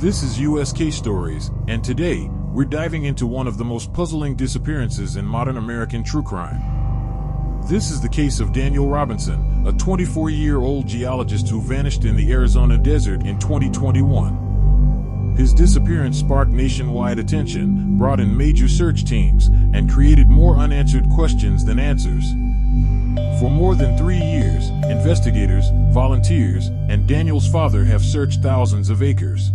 This is USK Stories, and today, we're diving into one of the most puzzling disappearances in modern American true crime. This is the case of Daniel Robinson, a 24-year-old geologist who vanished in the Arizona desert in 2021. His disappearance sparked nationwide attention, brought in major search teams, and created more unanswered questions than answers. For more than 3 years, investigators, volunteers, and Daniel's father have searched thousands of acres.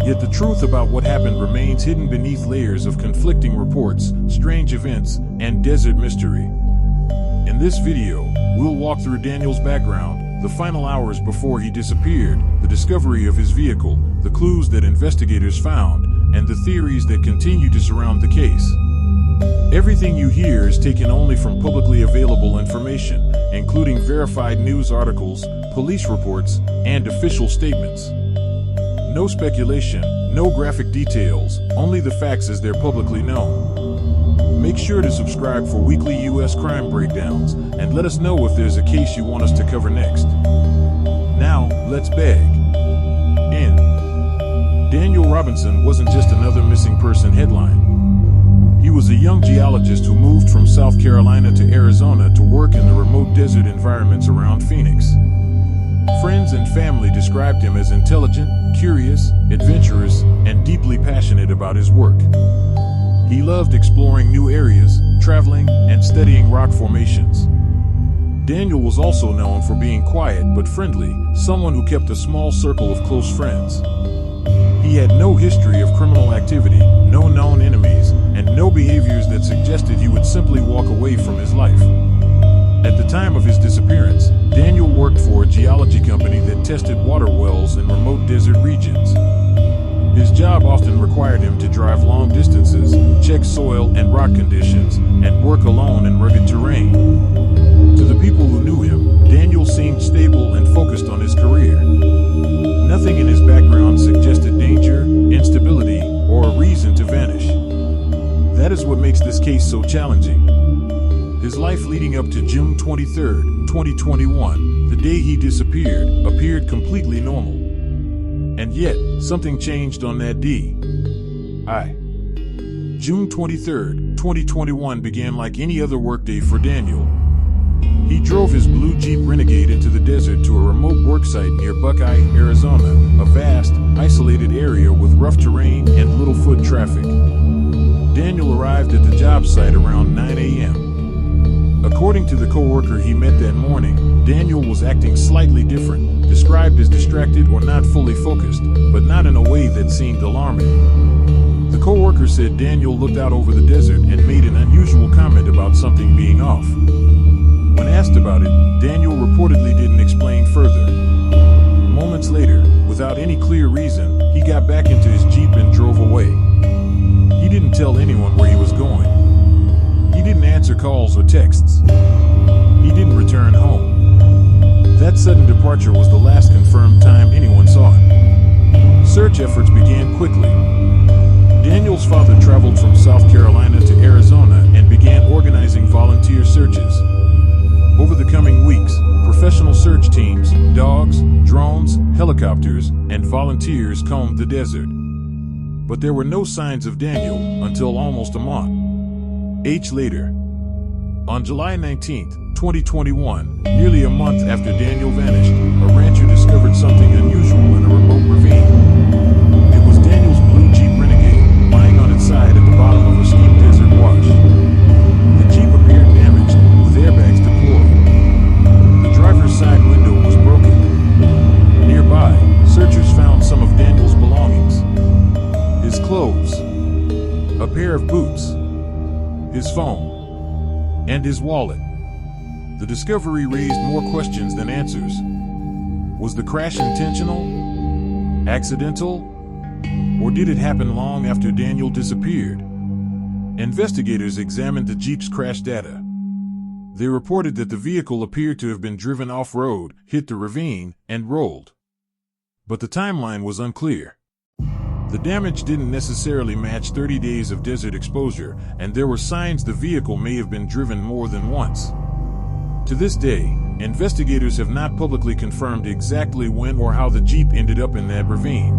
Yet the truth about what happened remains hidden beneath layers of conflicting reports, strange events, and desert mystery. In this video, we'll walk through Daniel's background, the final hours before he disappeared, the discovery of his vehicle, the clues that investigators found, and the theories that continue to surround the case. Everything you hear is taken only from publicly available information, including verified news articles, police reports, and official statements. No speculation, no graphic details, only the facts as they're publicly known. Make sure to subscribe for weekly U.S. crime breakdowns, and let us know if there's a case you want us to cover next. Now, let's beg in. Daniel Robinson wasn't just another missing person headline. He was a young geologist who moved from South Carolina to Arizona to work in the remote desert environments around Phoenix. Friends and family described him as intelligent, curious, adventurous, and deeply passionate about his work. He loved exploring new areas, traveling, and studying rock formations. Daniel was also known for being quiet but friendly, someone who kept a small circle of close friends. He had no history of criminal activity, no known enemies, and no behaviors that suggested he would simply walk away from his life. At the time of his disappearance, Daniel worked for a geology company that tested water wells in remote desert regions. His job often required him to drive long distances, check soil and rock conditions, and work alone in rugged terrain. To the people who knew him, Daniel seemed stable and focused on his career. Nothing in his background suggested danger, instability, or a reason to vanish. That is what makes this case so challenging. His life leading up to June 23, 2021, the day he disappeared, appeared completely normal. And yet, something changed on that day. June 23, 2021 began like any other workday for Daniel. He drove his blue Jeep Renegade into the desert to a remote worksite near Buckeye, Arizona, a vast, isolated area with rough terrain and little foot traffic. Daniel arrived at the job site around 9 a.m. According to the co-worker he met that morning, Daniel was acting slightly different, described as distracted or not fully focused, but not in a way that seemed alarming. The co-worker said Daniel looked out over the desert and made an unusual comment about something being off. When asked about it, Daniel reportedly didn't explain further. Moments later, without any clear reason, he got back into his Jeep and drove away. He didn't tell anyone where he was going. He didn't answer calls or texts. He didn't return home. That sudden departure was the last confirmed time anyone saw him. Search efforts began quickly. Daniel's father traveled from South Carolina to Arizona and began organizing volunteer searches. Over the coming weeks, professional search teams, dogs, drones, helicopters, and volunteers combed the desert. But there were no signs of Daniel until almost a month later. On July 19, 2021, nearly a month after Daniel vanished, a rancher discovered something unusual in a remote ravine. It was Daniel's blue Jeep Renegade, lying on its side at the bottom of a steep desert wash. The Jeep appeared damaged, with airbags deployed. The driver's side window was broken. Nearby, searchers found some of Daniel's belongings. His clothes, a pair of boots, his phone, and his wallet. The discovery raised more questions than answers. Was the crash intentional? Accidental? Or did it happen long after Daniel disappeared? Investigators examined the Jeep's crash data. They reported that the vehicle appeared to have been driven off-road, hit the ravine, and rolled. But the timeline was unclear. The damage didn't necessarily match 30 days of desert exposure, and there were signs the vehicle may have been driven more than once. To this day, investigators have not publicly confirmed exactly when or how the Jeep ended up in that ravine.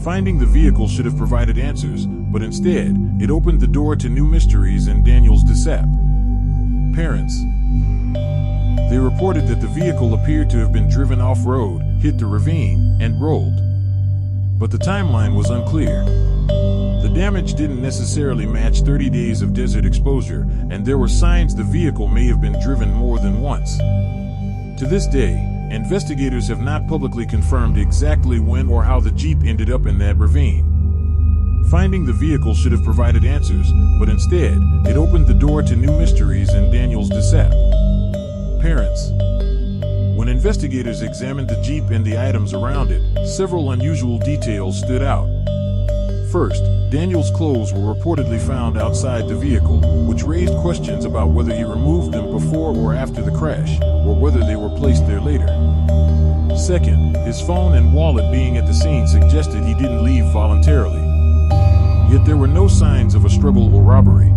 Finding the vehicle should have provided answers, but instead, it opened the door to new mysteries in Daniel's disappearance. They reported that the vehicle appeared to have been driven off-road, hit the ravine, and rolled. But the timeline was unclear. The damage didn't necessarily match 30 days of desert exposure, and there were signs the vehicle may have been driven more than once. To this day, investigators have not publicly confirmed exactly when or how the Jeep ended up in that ravine. Finding the vehicle should have provided answers, but instead, it opened the door to new mysteries in Daniel's disappearance. When investigators examined the Jeep and the items around it, several unusual details stood out. First, Daniel's clothes were reportedly found outside the vehicle, which raised questions about whether he removed them before or after the crash, or whether they were placed there later. Second, his phone and wallet being at the scene suggested he didn't leave voluntarily. Yet there were no signs of a struggle or robbery.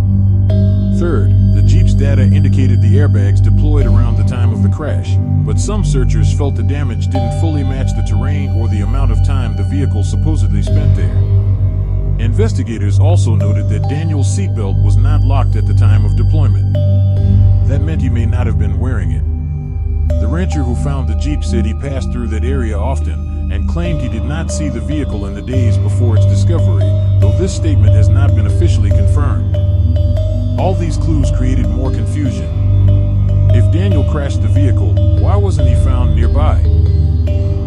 Third, the Jeep's data indicated the airbags deployed around the time of the crash, but some searchers felt the damage didn't fully match the terrain or the amount of time the vehicle supposedly spent there. Investigators also noted that Daniel's seatbelt was not locked at the time of deployment. That meant he may not have been wearing it. The rancher who found the Jeep said he passed through that area often and claimed he did not see the vehicle in the days before its discovery, though this statement has not been officially confirmed. All these clues created more confusion. If Daniel crashed the vehicle, why wasn't he found nearby?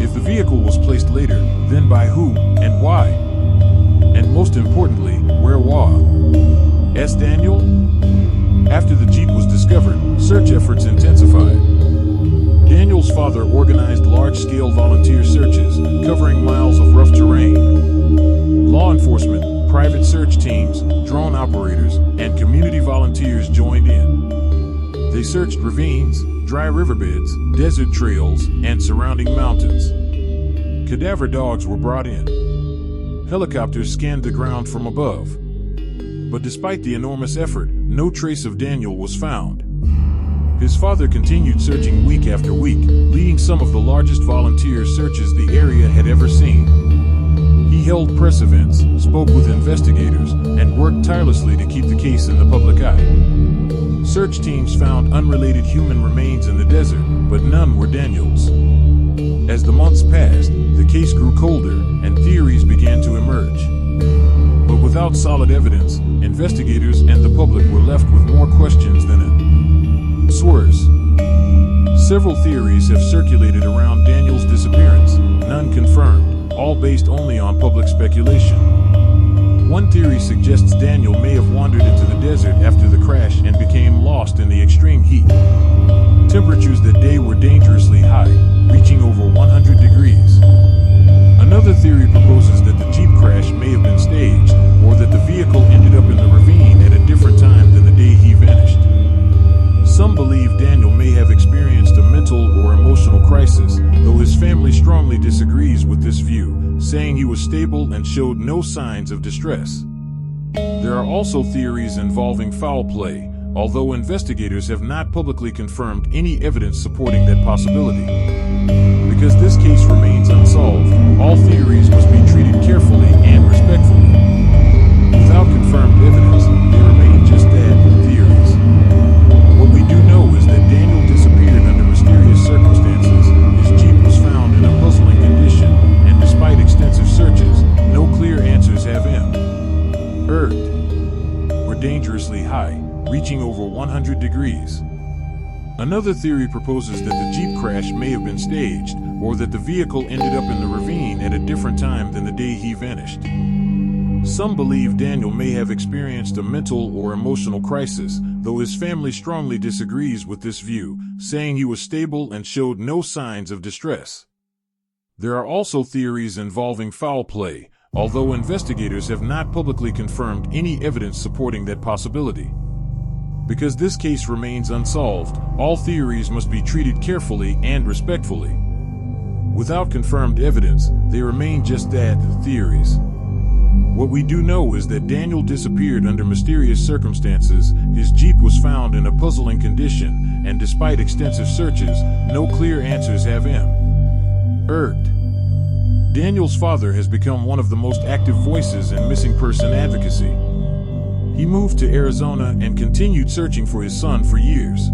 If the vehicle was placed later, then by who and why? And most importantly, where was Daniel? After the Jeep was discovered, search efforts intensified. Daniel's father organized large-scale volunteer searches, covering miles of rough terrain. Law enforcement, private search teams, drone operators, and community volunteers joined in. They searched ravines, dry riverbeds, desert trails, and surrounding mountains. Cadaver dogs were brought in. Helicopters scanned the ground from above. But despite the enormous effort, no trace of Daniel was found. His father continued searching week after week, leading some of the largest volunteer searches the area had ever seen. He held press events, spoke with investigators, and worked tirelessly to keep the case in the public eye. Search teams found unrelated human remains in the desert, but none were Daniel's. As the months passed, the case grew colder, and theories began to emerge. But without solid evidence, investigators and the public were left with more questions than answers. Several theories have circulated around Daniel's disappearance, none confirmed, all based only on public speculation. One theory suggests Daniel may have wandered into the desert after the crash and became lost in the extreme heat. Temperatures that day were dangerously high, reaching over 100 degrees. Another theory proposes that the Jeep crash may have been staged, or that the vehicle ended up in the ravine at a different time than the day he vanished. Some believe Daniel may have experienced a mental or emotional crisis, though his family strongly disagrees with this view, saying he was stable and showed no signs of distress. There are also theories involving foul play, although investigators have not publicly confirmed any evidence supporting that possibility. Because this case remains unsolved, all theories must be treated carefully and respectfully. Without confirmed evidence, they remain just that, theories. What we do know is that Daniel disappeared under mysterious circumstances, his Jeep was found in a puzzling condition, and despite extensive searches, no clear answers have were dangerously high, reaching over 100 degrees. Another theory proposes that the Jeep crash may have been staged, or that the vehicle ended up in the ravine at a different time than the day he vanished. Some believe Daniel may have experienced a mental or emotional crisis, though his family strongly disagrees with this view, saying he was stable and showed no signs of distress. There are also theories involving foul play, although investigators have not publicly confirmed any evidence supporting that possibility. Because this case remains unsolved, all theories must be treated carefully and respectfully. Without confirmed evidence, they remain just that, theories. What we do know is that Daniel disappeared under mysterious circumstances, his Jeep was found in a puzzling condition, and despite extensive searches, no clear answers have emerged. Daniel's father has become one of the most active voices in missing person advocacy. He moved to Arizona and continued searching for his son for years.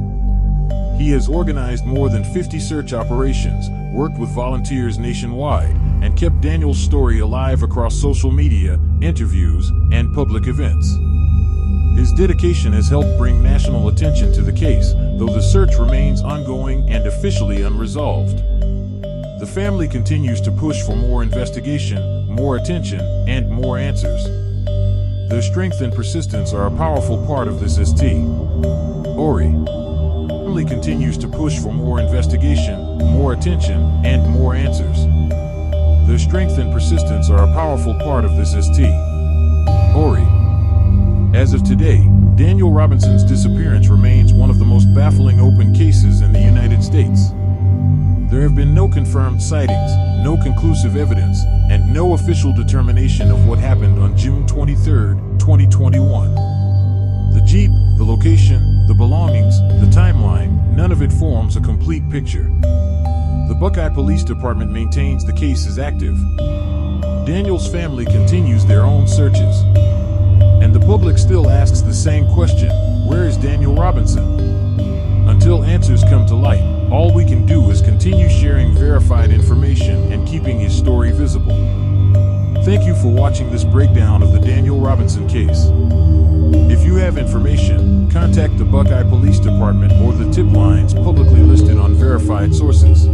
He has organized more than 50 search operations, worked with volunteers nationwide, and kept Daniel's story alive across social media, interviews, and public events. His dedication has helped bring national attention to the case, though the search remains ongoing and officially unresolved. The family continues to push for more investigation, more attention, and more answers. Their strength and persistence are a powerful part of this ST. Ori. The family continues to push for more investigation, more attention, and more answers. Their strength and persistence are a powerful part of this ST. Ori. As of today, Daniel Robinson's disappearance remains one of the most baffling open cases in the United States. There have been no confirmed sightings, no conclusive evidence, and no official determination of what happened on June 23, 2021. The Jeep, the location, the belongings, the timeline, none of it forms a complete picture. The Buckeye Police Department maintains the case is active. Daniel's family continues their own searches. And the public still asks the same question: where is Daniel Robinson? Until answers come to light, all we can do is continue sharing verified information and keeping his story visible. Thank you for watching this breakdown of the Daniel Robinson case. If you have information, contact the Buckeye Police Department or the tip lines publicly listed on verified sources.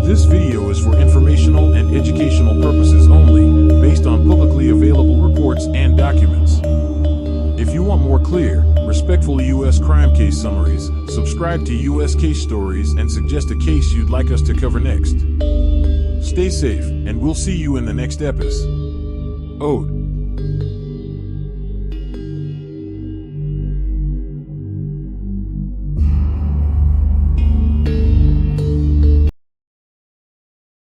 This video is for informational and educational purposes only, based on publicly available reports and documents. If you want more clear, respectful U.S. crime case summaries, subscribe to U.S. Case Stories and suggest a case you'd like us to cover next. Stay safe, and we'll see you in the next episode.